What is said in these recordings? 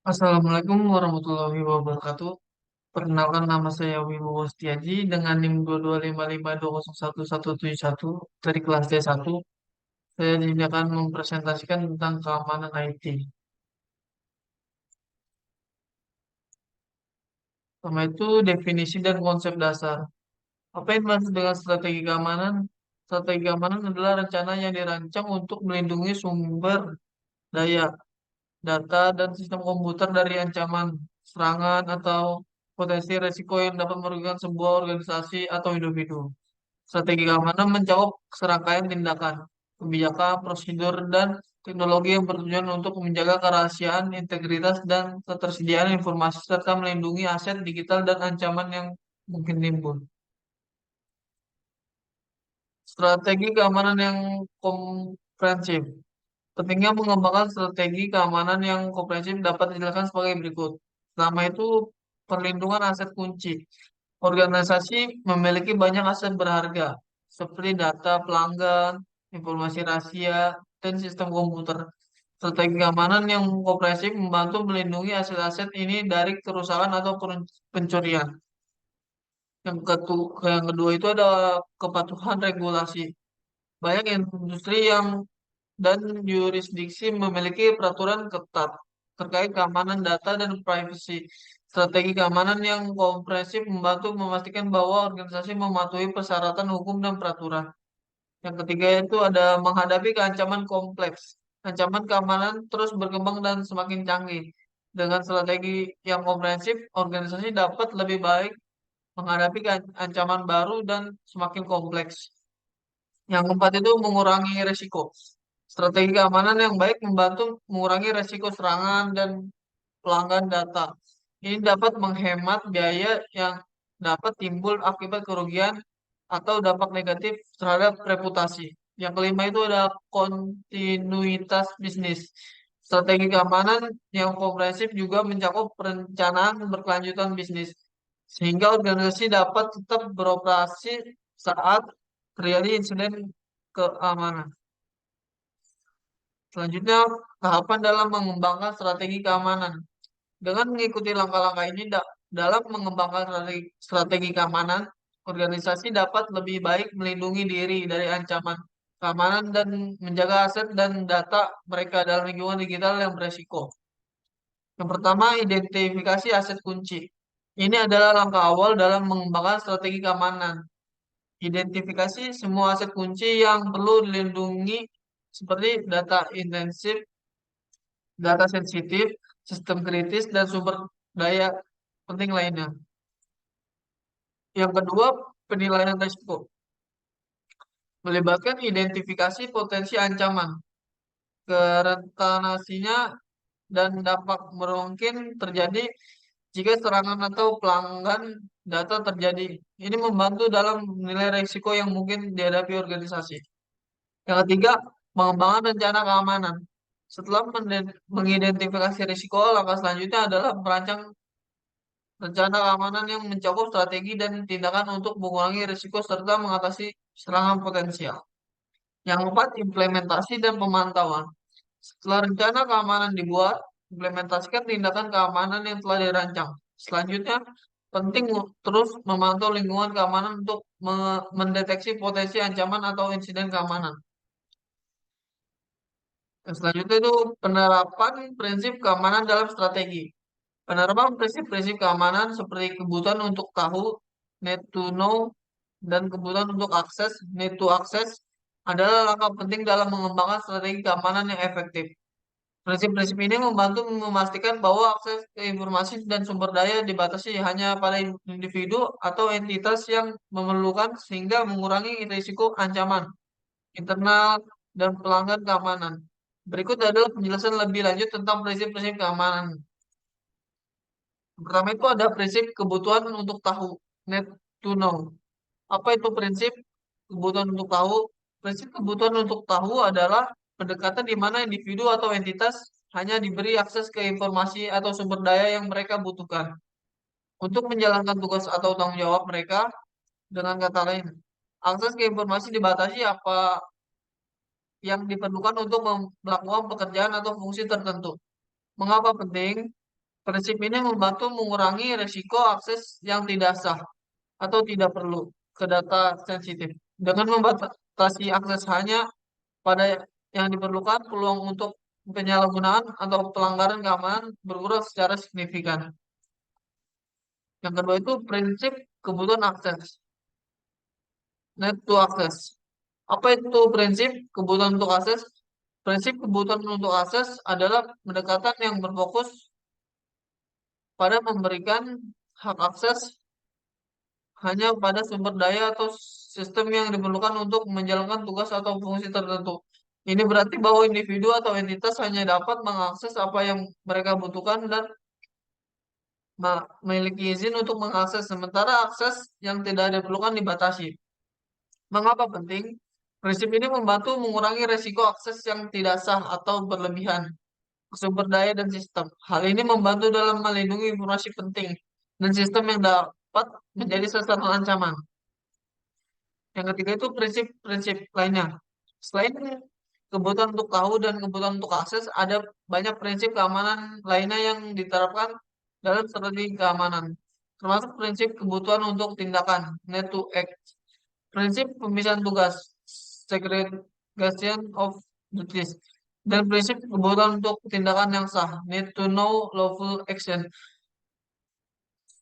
Assalamualaikum warahmatullahi wabarakatuh. Perkenalkan nama saya Wibowo Setiaji dengan NIM 22552011171 dari kelas D1. Saya di sini akan mempresentasikan tentang keamanan IT. Pertama itu definisi dan konsep dasar. Apa yang dimaksud dengan strategi keamanan? Strategi keamanan adalah rencana yang dirancang untuk melindungi sumber daya, data, dan sistem komputer dari ancaman, serangan, atau potensi risiko yang dapat merugikan sebuah organisasi atau individu. Strategi keamanan mencakup serangkaian tindakan, kebijakan, prosedur, dan teknologi yang bertujuan untuk menjaga kerahasiaan, integritas, dan ketersediaan informasi serta melindungi aset digital dan ancaman yang mungkin timbul. Strategi keamanan yang komprehensif. Pentingnya mengembangkan strategi keamanan yang komprehensif dapat dijelaskan sebagai berikut. Pertama itu perlindungan aset kunci. Organisasi memiliki banyak aset berharga, seperti data pelanggan, informasi rahasia, dan sistem komputer. Strategi keamanan yang komprehensif membantu melindungi aset-aset ini dari kerusakan atau pencurian. Yang kedua itu ada kepatuhan regulasi. Banyak industri yang dan yurisdiksi memiliki peraturan ketat terkait keamanan data dan privacy. Strategi keamanan yang komprehensif membantu memastikan bahwa organisasi mematuhi persyaratan hukum dan peraturan. Yang ketiga itu ada menghadapi keancaman kompleks. Ancaman keamanan terus berkembang dan semakin canggih. Dengan strategi yang komprehensif, organisasi dapat lebih baik menghadapi ancaman baru dan semakin kompleks. Yang keempat itu mengurangi risiko. Strategi keamanan yang baik membantu mengurangi risiko serangan dan pelanggan data. Ini dapat menghemat biaya yang dapat timbul akibat kerugian atau dampak negatif terhadap reputasi. Yang kelima itu ada kontinuitas bisnis. Strategi keamanan yang komprehensif juga mencakup perencanaan berkelanjutan bisnis, sehingga organisasi dapat tetap beroperasi saat terjadi insiden keamanan. Selanjutnya, tahapan dalam mengembangkan strategi keamanan. Dengan mengikuti langkah-langkah ini dalam mengembangkan strategi keamanan, organisasi dapat lebih baik melindungi diri dari ancaman keamanan dan menjaga aset dan data mereka dalam lingkungan digital yang beresiko. Yang pertama, identifikasi aset kunci. Ini adalah langkah awal dalam mengembangkan strategi keamanan. Identifikasi semua aset kunci yang perlu dilindungi seperti data intensif, data sensitif, sistem kritis, dan sumber daya penting lainnya. Yang kedua, penilaian risiko. Melibatkan identifikasi potensi ancaman, kerentanasinya, dan dampak mungkin terjadi jika serangan atau pelanggan data terjadi. Ini membantu dalam menilai risiko yang mungkin dihadapi organisasi. Yang ketiga, mengembangkan rencana keamanan. Setelah mengidentifikasi risiko, langkah selanjutnya adalah merancang rencana keamanan yang mencakup strategi dan tindakan untuk mengurangi risiko serta mengatasi serangan potensial. Yang keempat, implementasi dan pemantauan. Setelah rencana keamanan dibuat, implementasikan tindakan keamanan yang telah dirancang. Selanjutnya, penting terus memantau lingkungan keamanan untuk mendeteksi potensi ancaman atau insiden keamanan. Yang selanjutnya itu penerapan prinsip keamanan dalam strategi. Penerapan prinsip-prinsip keamanan seperti kebutuhan untuk tahu, need to know, dan kebutuhan untuk akses, need to access, adalah langkah penting dalam mengembangkan strategi keamanan yang efektif. Prinsip-prinsip ini membantu memastikan bahwa akses ke informasi dan sumber daya dibatasi hanya pada individu atau entitas yang memerlukan sehingga mengurangi risiko ancaman internal dan pelanggan keamanan. Berikut adalah penjelasan lebih lanjut tentang prinsip-prinsip keamanan. Pertama itu ada prinsip kebutuhan untuk tahu, need to know. Apa itu prinsip kebutuhan untuk tahu? Prinsip kebutuhan untuk tahu adalah pendekatan di mana individu atau entitas hanya diberi akses ke informasi atau sumber daya yang mereka butuhkan untuk menjalankan tugas atau tanggung jawab mereka. Dengan kata lain, akses ke informasi dibatasi apa yang diperlukan untuk melakukan pekerjaan atau fungsi tertentu. Mengapa penting? Prinsip ini membantu mengurangi risiko akses yang tidak sah atau tidak perlu ke data sensitif. Dengan membatasi akses hanya pada yang diperlukan, peluang untuk penyalahgunaan atau pelanggaran keamanan berkurang secara signifikan. Yang kedua itu prinsip kebutuhan akses, net to access. Apa itu prinsip kebutuhan untuk akses? Prinsip kebutuhan untuk akses adalah pendekatan yang berfokus pada memberikan hak akses hanya pada sumber daya atau sistem yang diperlukan untuk menjalankan tugas atau fungsi tertentu. Ini berarti bahwa individu atau entitas hanya dapat mengakses apa yang mereka butuhkan dan memiliki izin untuk mengakses, sementara akses yang tidak diperlukan dibatasi. Mengapa penting? Prinsip ini membantu mengurangi risiko akses yang tidak sah atau berlebihan ke sumber daya dan sistem. Hal ini membantu dalam melindungi informasi penting dan sistem yang dapat menjadi sasaran ancaman. Yang ketiga itu prinsip-prinsip lainnya. Selain kebutuhan untuk tahu dan kebutuhan untuk akses, ada banyak prinsip keamanan lainnya yang diterapkan dalam strategi keamanan. Termasuk prinsip kebutuhan untuk tindakan, need to act. Prinsip pemisahan tugas, segregation of duties. Dan prinsip kebutuhan untuk tindakan yang sah, need to know lawful action.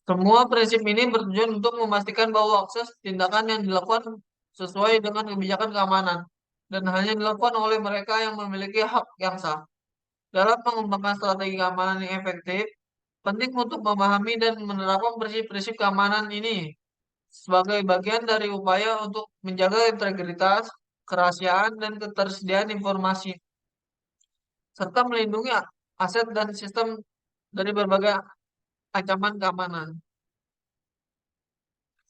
Semua prinsip ini bertujuan untuk memastikan bahwa akses tindakan yang dilakukan sesuai dengan kebijakan keamanan dan hanya dilakukan oleh mereka yang memiliki hak yang sah. Dalam mengembangkan strategi keamanan yang efektif, penting untuk memahami dan menerapkan prinsip-prinsip keamanan ini sebagai bagian dari upaya untuk menjaga integritas, kerahasiaan, dan ketersediaan informasi, serta melindungi aset dan sistem dari berbagai ancaman keamanan.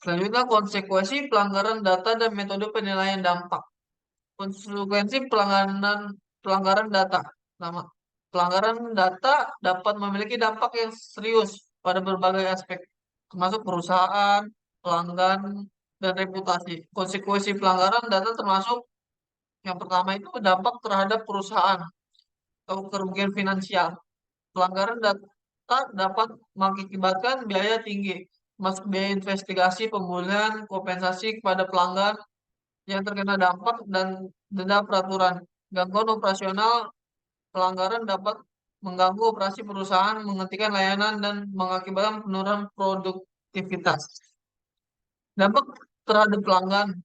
Selanjutnya, konsekuensi pelanggaran data dan metode penilaian dampak. Konsekuensi pelanggaran data. Pertama, pelanggaran data dapat memiliki dampak yang serius pada berbagai aspek, termasuk perusahaan, pelanggan, dan reputasi. Konsekuensi pelanggaran data termasuk yang pertama itu dampak terhadap perusahaan atau kerugian finansial. Pelanggaran data dapat mengakibatkan biaya tinggi, masuk biaya investigasi, pemulihan, kompensasi kepada pelanggan yang terkena dampak, dan denda peraturan. Gangguan operasional, pelanggaran dapat mengganggu operasi perusahaan, menghentikan layanan, dan mengakibatkan penurunan produktivitas. Dampak terhadap pelanggan,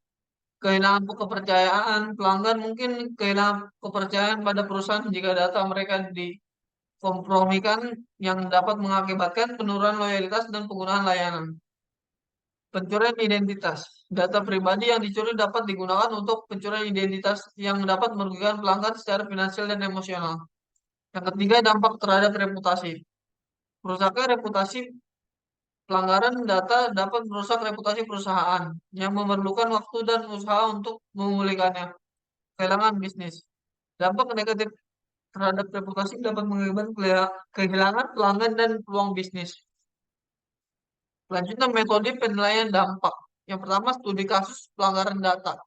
kehilangan kepercayaan. Pelanggan mungkin kehilangan kepercayaan pada perusahaan jika data mereka dikompromikan, yang dapat mengakibatkan penurunan loyalitas dan penggunaan layanan. Pencurian identitas. Data pribadi yang dicuri dapat digunakan untuk pencurian identitas yang dapat merugikan pelanggan secara finansial dan emosional. Yang ketiga, dampak terhadap reputasi. Merusaknya reputasi. Pelanggaran data dapat merusak reputasi perusahaan yang memerlukan waktu dan usaha untuk memulihkannya. Kehilangan bisnis. Dampak negatif terhadap reputasi dapat mengakibatkan kehilangan pelanggan dan peluang bisnis. Selanjutnya, metode penilaian dampak. Yang pertama, studi kasus pelanggaran data.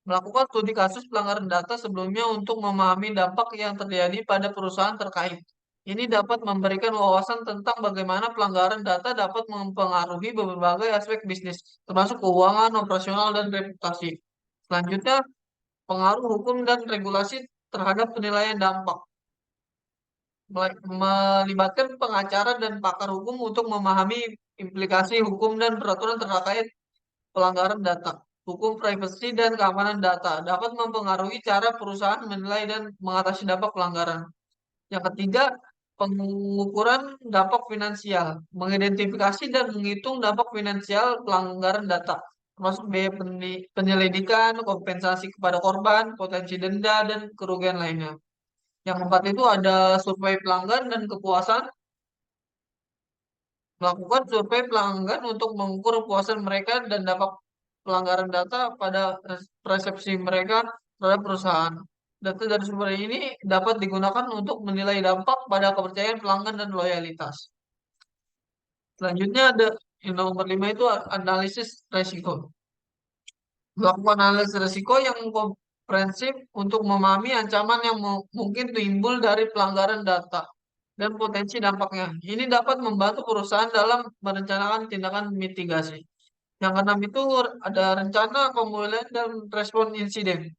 Melakukan studi kasus pelanggaran data sebelumnya untuk memahami dampak yang terjadi pada perusahaan terkait. Ini dapat memberikan wawasan tentang bagaimana pelanggaran data dapat mempengaruhi berbagai aspek bisnis, termasuk keuangan, operasional, dan reputasi. Selanjutnya, pengaruh hukum dan regulasi terhadap penilaian dampak. Melibatkan pengacara dan pakar hukum untuk memahami implikasi hukum dan peraturan terkait pelanggaran data. Hukum privasi dan keamanan data dapat mempengaruhi cara perusahaan menilai dan mengatasi dampak pelanggaran. Yang ketiga, pengukuran dampak finansial, mengidentifikasi dan menghitung dampak finansial pelanggaran data, termasuk biaya penyelidikan, kompensasi kepada korban, potensi denda, dan kerugian lainnya. Yang keempat itu ada survei pelanggan dan kepuasan. Melakukan survei pelanggan untuk mengukur kepuasan mereka dan dampak pelanggaran data pada persepsi mereka terhadap perusahaan. Data dari sumber ini dapat digunakan untuk menilai dampak pada kepercayaan pelanggan dan loyalitas. Selanjutnya ada yang nomor 5 itu analisis resiko. Melakukan analisis resiko yang komprehensif untuk memahami ancaman yang mungkin timbul dari pelanggaran data dan potensi dampaknya. Ini dapat membantu perusahaan dalam merencanakan tindakan mitigasi. Yang keenam itu ada rencana pemulihan dan respon insiden.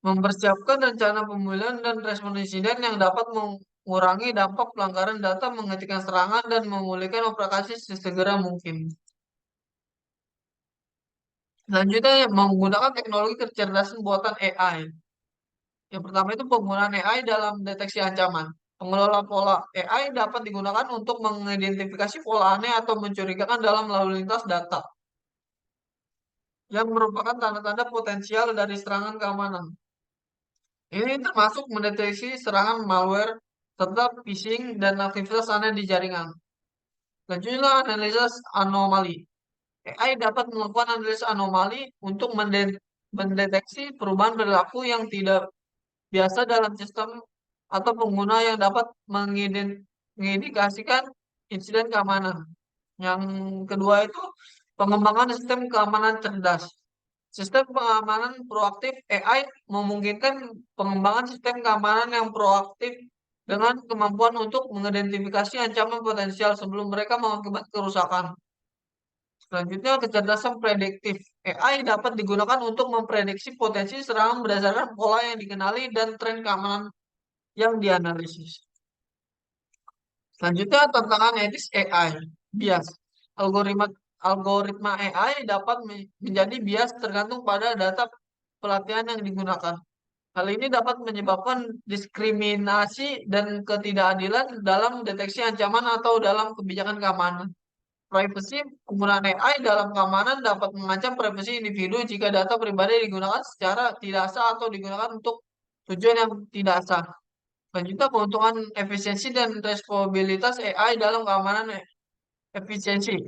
Mempersiapkan rencana pemulihan dan respon insiden yang dapat mengurangi dampak pelanggaran data, menghentikan serangan, dan memulihkan operasi sesegera mungkin. Selanjutnya, menggunakan teknologi kecerdasan buatan AI. Yang pertama itu penggunaan AI dalam deteksi ancaman. Pengelola pola AI dapat digunakan untuk mengidentifikasi pola aneh atau mencurigakan dalam lalu lintas data, yang merupakan tanda-tanda potensial dari serangan keamanan. Ini termasuk mendeteksi serangan malware, serta phishing dan aktivitas aneh di jaringan. Selanjutnya, analisis anomali. AI dapat melakukan analisis anomali untuk mendeteksi perubahan perilaku yang tidak biasa dalam sistem atau pengguna yang dapat mengindikasikan insiden keamanan. Yang kedua itu pengembangan sistem keamanan cerdas. Sistem pengamanan proaktif AI memungkinkan pengembangan sistem keamanan yang proaktif dengan kemampuan untuk mengidentifikasi ancaman potensial sebelum mereka mengakibatkan kerusakan. Selanjutnya, kecerdasan prediktif. AI dapat digunakan untuk memprediksi potensi serangan berdasarkan pola yang dikenali dan tren keamanan yang dianalisis. Selanjutnya, tantangan etis AI. Bias. Algoritma algoritma AI dapat menjadi bias tergantung pada data pelatihan yang digunakan. Hal ini dapat menyebabkan diskriminasi dan ketidakadilan dalam deteksi ancaman atau dalam kebijakan keamanan. Privacy, penggunaan AI dalam keamanan dapat mengancam privasi individu jika data pribadi digunakan secara tidak sah atau digunakan untuk tujuan yang tidak sah. Selanjutnya, keuntungan efisiensi dan responsibilitas AI dalam keamanan efisiensi.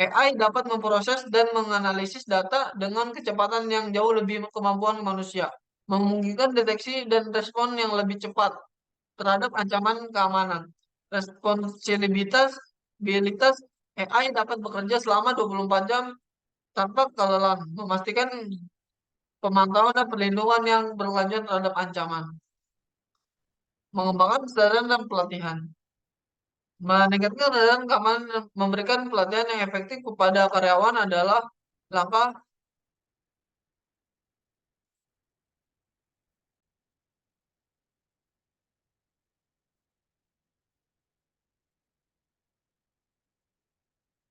AI dapat memproses dan menganalisis data dengan kecepatan yang jauh lebih kemampuan manusia, memungkinkan deteksi dan respon yang lebih cepat terhadap ancaman keamanan. Responsibilitas AI dapat bekerja selama 24 jam tanpa kelelahan, memastikan pemantauan dan perlindungan yang berkelanjutan terhadap ancaman. Mengembangkan kesadaran dan pelatihan. Meningkatkan kesadaran keamanan dan memberikan pelatihan yang efektif kepada karyawan adalah langkah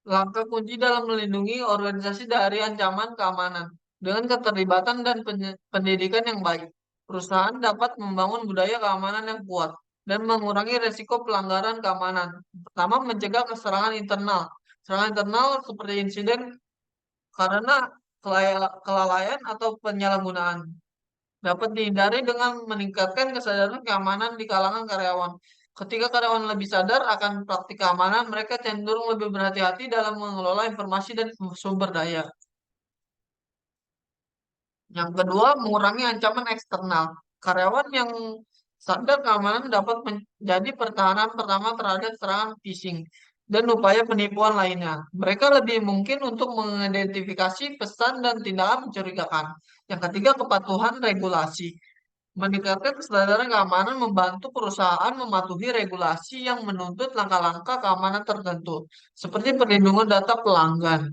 langkah kunci dalam melindungi organisasi dari ancaman keamanan. Dengan keterlibatan dan pendidikan yang baik, perusahaan dapat membangun budaya keamanan yang kuat dan mengurangi resiko pelanggaran keamanan. Pertama, mencegah keserangan internal. Serangan internal seperti insiden karena kelalaian atau penyalahgunaan dapat dihindari dengan meningkatkan kesadaran keamanan di kalangan karyawan. Ketika karyawan lebih sadar akan praktik keamanan, mereka cenderung lebih berhati-hati dalam mengelola informasi dan sumber daya. Yang kedua, mengurangi ancaman eksternal. Karyawan yang sadar keamanan dapat menjadi pertahanan pertama terhadap serangan phishing dan upaya penipuan lainnya. Mereka lebih mungkin untuk mengidentifikasi pesan dan tindakan mencurigakan. Yang ketiga, kepatuhan regulasi. Meningkatkan kesadaran keamanan membantu perusahaan mematuhi regulasi yang menuntut langkah-langkah keamanan tertentu, seperti perlindungan data pelanggan.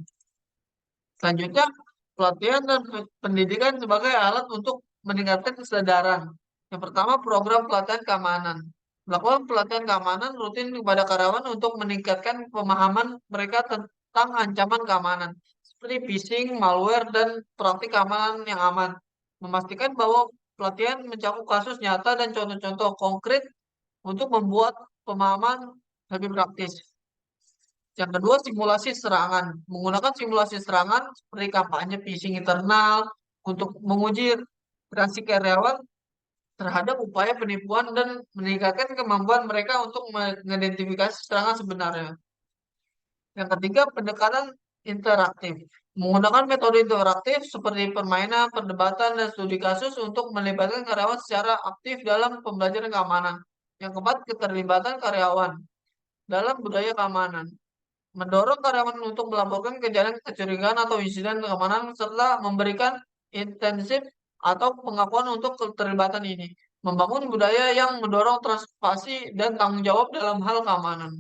Selanjutnya, pelatihan dan pendidikan sebagai alat untuk meningkatkan kesadaran. Yang pertama, program pelatihan keamanan. Melakukan pelatihan keamanan rutin kepada karyawan untuk meningkatkan pemahaman mereka tentang ancaman keamanan, seperti phishing, malware, dan praktik keamanan yang aman. Memastikan bahwa pelatihan mencakup kasus nyata dan contoh-contoh konkret untuk membuat pemahaman lebih praktis. Yang kedua, simulasi serangan. Menggunakan simulasi serangan seperti kampanye phishing internal untuk menguji reaksi karyawan terhadap upaya penipuan dan meningkatkan kemampuan mereka untuk mengidentifikasi serangan sebenarnya. Yang ketiga, pendekatan interaktif. Menggunakan metode interaktif seperti permainan, perdebatan, dan studi kasus untuk melibatkan karyawan secara aktif dalam pembelajaran keamanan. Yang keempat, keterlibatan karyawan dalam budaya keamanan. Mendorong karyawan untuk melaporkan kejadian kecurigaan atau insiden keamanan serta memberikan intensif atau pengakuan untuk keterlibatan ini. membangun budaya yang mendorong transparansi dan tanggung jawab dalam hal keamanan.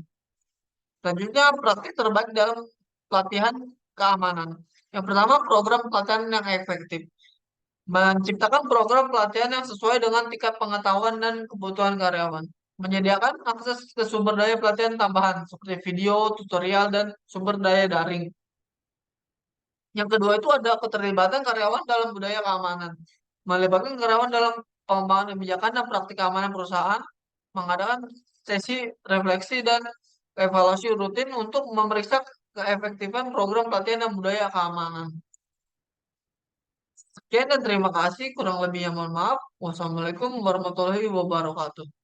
Selanjutnya, praktik terbaik dalam pelatihan keamanan. Yang pertama, program pelatihan yang efektif. Menciptakan program pelatihan yang sesuai dengan tingkat pengetahuan dan kebutuhan karyawan. Menyediakan akses ke sumber daya pelatihan tambahan seperti video, tutorial, dan sumber daya daring. Yang kedua itu ada keterlibatan karyawan dalam budaya keamanan. Melibatkan karyawan dalam pengembangan kebijakan dan praktik keamanan perusahaan, mengadakan sesi refleksi dan evaluasi rutin untuk memeriksa keefektifan program pelatihan dan budaya keamanan. Sekian dan terima kasih. Kurang lebihnya mohon maaf. Wassalamualaikum warahmatullahi wabarakatuh.